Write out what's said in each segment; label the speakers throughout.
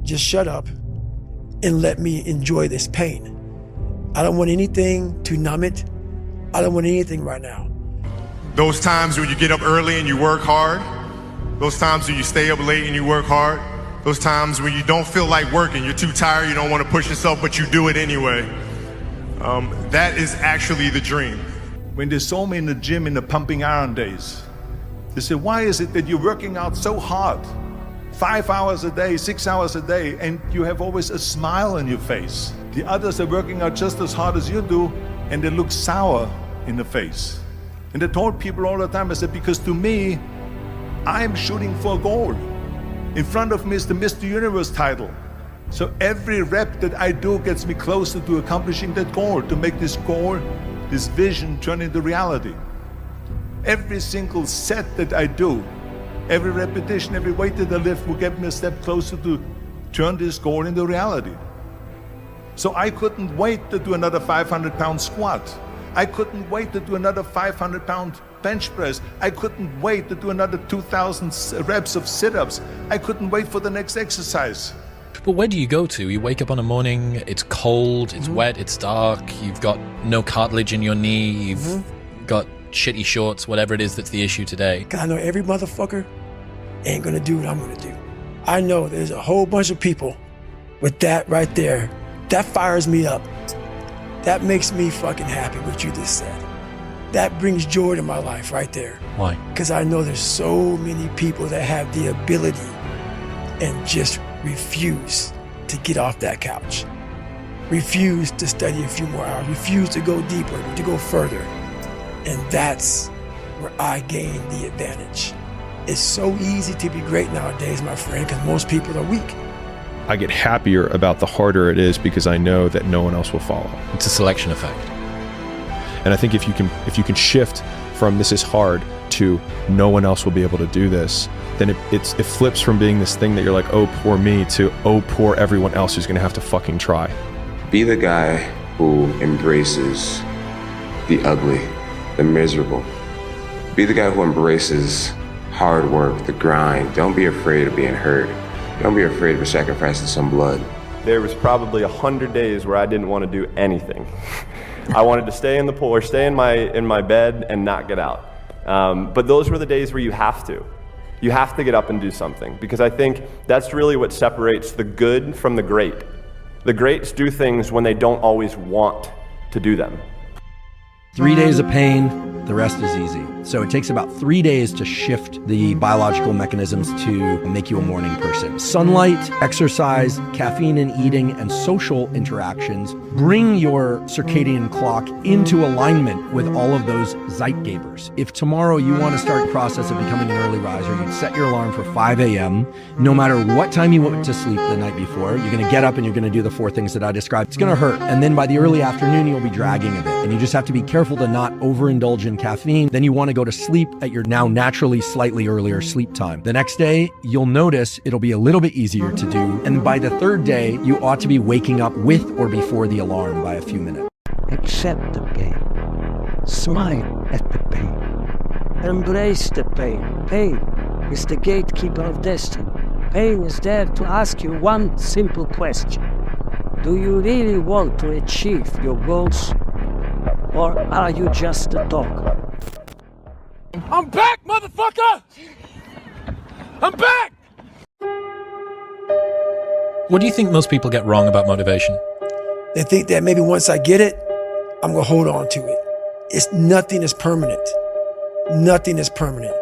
Speaker 1: just shut up and let me enjoy this pain. I don't want anything to numb it. I don't want anything right now.
Speaker 2: Those times when you get up early and you work hard, those times when you stay up late and you work hard, those times when you don't feel like working, you're too tired, you don't want to push yourself, but you do it anyway. That is actually the dream.
Speaker 3: When they saw me in the gym in the pumping iron days, they said, why is it that you're working out so hard? 5 hours a day, 6 hours a day, and you have always a smile on your face. The others are working out just as hard as you do, and they look sour in the face. And I told people all the time, I said, because to me, I'm shooting for a goal. In front of me is the Mr. Universe title. So every rep that I do gets me closer to accomplishing that goal, to make this goal, this vision turn into reality. Every single set that I do, every repetition, every weight that I lift will get me a step closer to turn this goal into reality. So I couldn't wait to do another 500-pound squat. I couldn't wait to do another 500-pound bench press. I couldn't wait to do another 2,000 reps of sit-ups. I couldn't wait for the next exercise.
Speaker 4: But where do you go to? You wake up on a morning, it's cold, it's wet, it's dark, you've got no cartilage in your knee, you've got shitty shorts, whatever it is that's the issue today.
Speaker 1: Cause I know every motherfucker ain't gonna do what I'm gonna do. I know there's a whole bunch of people with that right there. That fires me up. That makes me fucking happy, what you just said. That brings joy to my life right there.
Speaker 4: Why?
Speaker 1: Because I know there's so many people that have the ability and just refuse to get off that couch. Refuse to study a few more hours. Refuse to go deeper, to go further. And that's where I gain the advantage. It's so easy to be great nowadays, my friend, because most people are weak.
Speaker 5: I get happier about the harder it is because I know that no one else will follow.
Speaker 4: It's a selection effect.
Speaker 5: And I think if you can shift from this is hard to no one else will be able to do this, then it flips from being this thing that you're like, oh, poor me, to oh, poor everyone else who's gonna have to fucking try.
Speaker 6: Be the guy who embraces the ugly, the miserable. Be the guy who embraces hard work, the grind. Don't be afraid of being hurt. Don't be afraid of sacrificing some blood.
Speaker 7: There was probably 100 days where I didn't want to do anything. I wanted to stay in the pool or stay in my bed and not get out. But those were the days where you have to. You have to get up and do something, because I think that's really what separates the good from the great. The greats do things when they don't always want to do them.
Speaker 8: 3 days of pain, the rest is easy. So it takes about 3 days to shift the biological mechanisms to make you a morning person. Sunlight, exercise, caffeine and eating, and social interactions bring your circadian clock into alignment with all of those Zeitgebers. If tomorrow you want to start the process of becoming an early riser, you'd set your alarm for 5 a.m. No matter what time you went to sleep the night before, you're going to get up and you're going to do the 4 things that I described. It's going to hurt. And then by the early afternoon, you'll be dragging a bit. And you just have to be careful to not overindulge in caffeine. Then you want to go to sleep at your now naturally slightly earlier sleep time. The next day, you'll notice it'll be a little bit easier to do. And by the 3rd day, you ought to be waking up with or before the alarm by a few minutes.
Speaker 9: Accept the pain. Smile at the pain. Embrace the pain. Pain is the gatekeeper of destiny. Pain is there to ask you one simple question. Do you really want to achieve your goals? Or are you just a dog?
Speaker 10: I'm back, motherfucker! I'm back!
Speaker 4: What do you think most people get wrong about motivation?
Speaker 1: They think that maybe once I get it, I'm gonna hold on to it. Nothing is permanent. Nothing is permanent.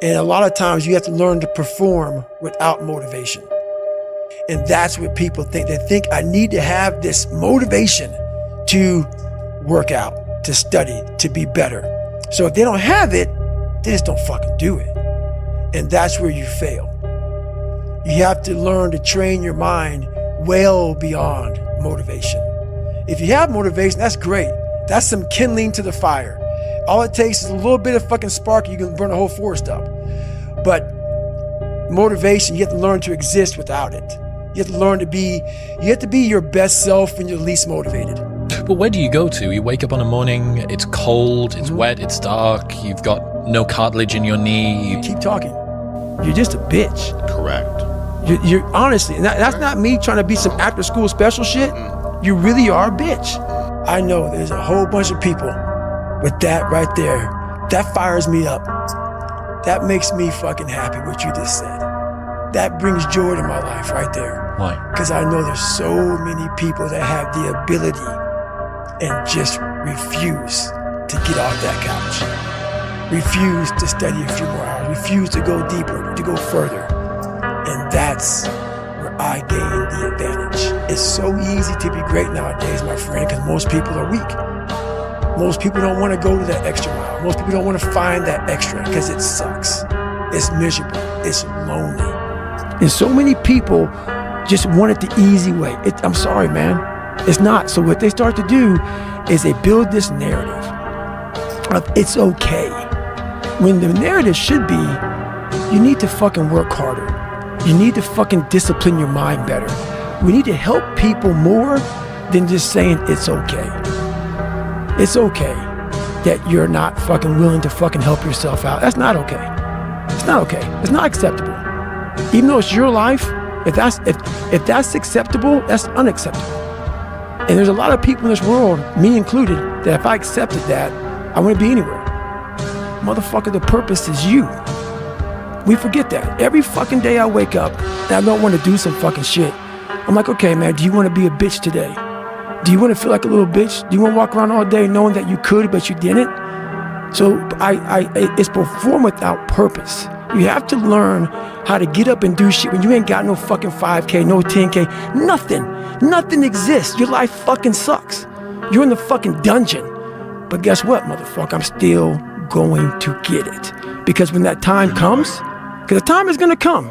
Speaker 1: And a lot of times you have to learn to perform without motivation. And that's what people think. They think I need to have this motivation to work out, to study, to be better. So if they don't have it, they just don't fucking do it. And that's where you fail. You have to learn to train your mind well beyond motivation. If you have motivation, that's great. That's some kindling to the fire. All it takes is a little bit of fucking spark, you can burn a whole forest up. But motivation, you have to learn to exist without it. You have to learn to be, you have to be your best self when you're least motivated.
Speaker 4: But where do you go to? You wake up on a morning, it's cold, it's wet, it's dark, you've got no cartilage in your knee.
Speaker 1: Keep talking. You're just a bitch.
Speaker 2: Correct.
Speaker 1: You're honestly, and that's not me trying to be some after school special shit. You really are a bitch. I know there's a whole bunch of people, but that right there, that fires me up. That makes me fucking happy what you just said. That brings joy to my life right there.
Speaker 4: Why?
Speaker 1: Because I know there's so many people that have the ability and just refuse to get off that couch. Refuse to study a few more hours. Refuse to go deeper, to go further. And that's where I gain the advantage. It's so easy to be great nowadays, my friend, because most people are weak. Most people don't want to go to that extra mile. Most people don't want to find that extra because it sucks. It's miserable. It's lonely. And so many people just want it the easy way. I'm sorry, man. It's not. So what they start to do is they build this narrative of it's okay. When the narrative should be, you need to fucking work harder. You need to fucking discipline your mind better. We need to help people more than just saying it's okay. It's okay that you're not fucking willing to fucking help yourself out. That's not okay. It's not okay. It's not acceptable. Even though it's your life, if that's acceptable, that's unacceptable. And there's a lot of people in this world, me included, that if I accepted that, I wouldn't be anywhere. Motherfucker, the purpose is you. We forget that. Every fucking day I wake up and I don't want to do some fucking shit. I'm like, okay, man, do you want to be a bitch today? Do you want to feel like a little bitch? Do you want to walk around all day knowing that you could, but you didn't? So it's perform without purpose. You have to learn how to get up and do shit when you ain't got no fucking 5K, no 10K, nothing. Nothing exists. Your life fucking sucks. You're in the fucking dungeon. But guess what, motherfucker? I'm still going to get it. Because when that time comes, because the time is going to come,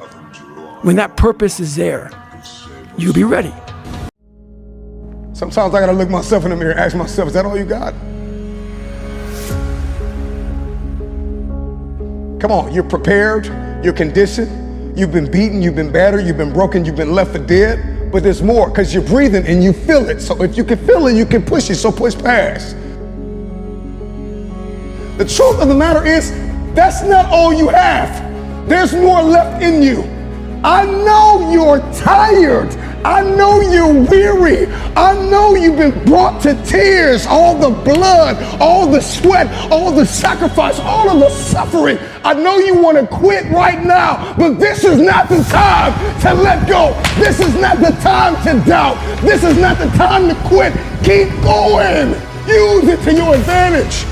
Speaker 1: when that purpose is there, you'll be ready.
Speaker 11: Sometimes I gotta look myself in the mirror and ask myself, is that all you got? Come on, you're prepared, you're conditioned, you've been beaten, you've been battered, you've been broken, you've been left for dead, but there's more because you're breathing and you feel it. So if you can feel it, you can push it, so push past. The truth of the matter is, that's not all you have. There's more left in you. I know you're tired. I know you're weary. I know you've been brought to tears. All the blood, all the sweat, all the sacrifice, all of the suffering. I know you want to quit right now, but this is not the time to let go. This is not the time to doubt. This is not the time to quit. Keep going. Use it to your advantage.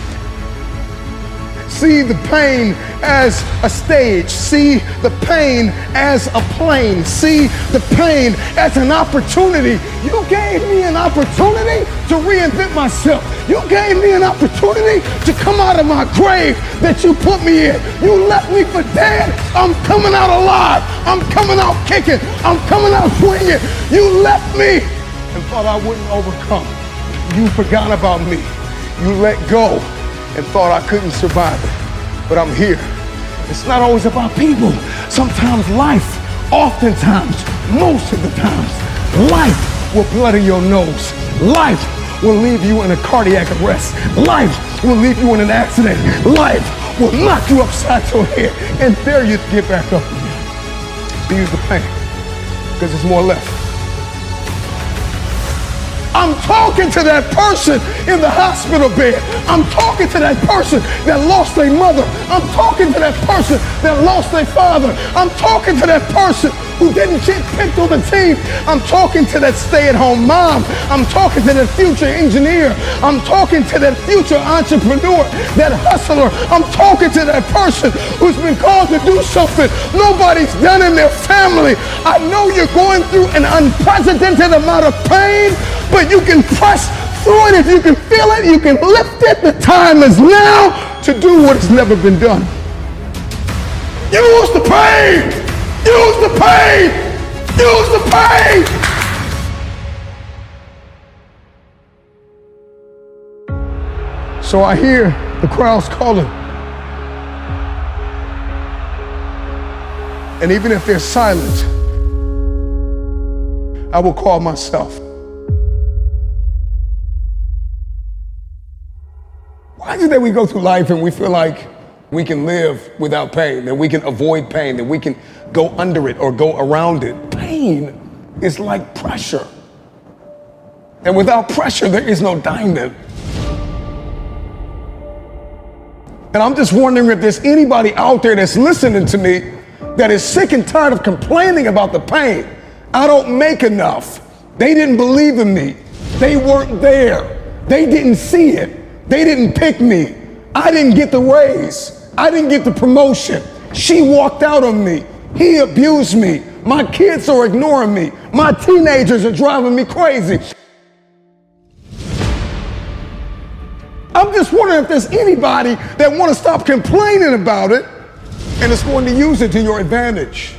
Speaker 11: See the pain as a stage. See the pain as a plane. See the pain as an opportunity. You gave me an opportunity to reinvent myself. You gave me an opportunity to come out of my grave that you put me in. You left me for dead. I'm coming out alive. I'm coming out kicking. I'm coming out swinging. You left me and thought I wouldn't overcome. You forgot about me. You let go and thought I couldn't survive it, but I'm here. It's not always about people. Sometimes life, oftentimes, most of the times, life will blood in your nose. Life will leave you in a cardiac arrest. Life will leave you in an accident. Life will knock you upside your head and dare you to get back up again. So use the pain, because there's more left. I'm talking to that person in the hospital bed. I'm talking to that person that lost their mother. I'm talking to that person that lost their father. I'm talking to that person who didn't get picked on the team. I'm talking to that stay-at-home mom. I'm talking to that future engineer. I'm talking to that future entrepreneur, that hustler. I'm talking to that person who's been called to do something nobody's done in their family. I know you're going through an unprecedented amount of pain, but you can press through it. If you can feel it, you can lift it. The time is now to do what has never been done. Use the pain! Use the pain! Use the pain! So I hear the crowds calling. And even if they're silent, I will call myself. Why is it that we go through life and we feel like we can live without pain, that we can avoid pain, that we can go under it or go around it. Pain is like pressure. And without pressure, there is no diamond. And I'm just wondering if there's anybody out there that's listening to me that is sick and tired of complaining about the pain. I don't make enough. They didn't believe in me. They weren't there. They didn't see it. They didn't pick me. I didn't get the raise. I didn't get the promotion. She walked out on me. He abused me. My kids are ignoring me. My teenagers are driving me crazy. I'm just wondering if there's anybody that want to stop complaining about it and is going to use it to your advantage.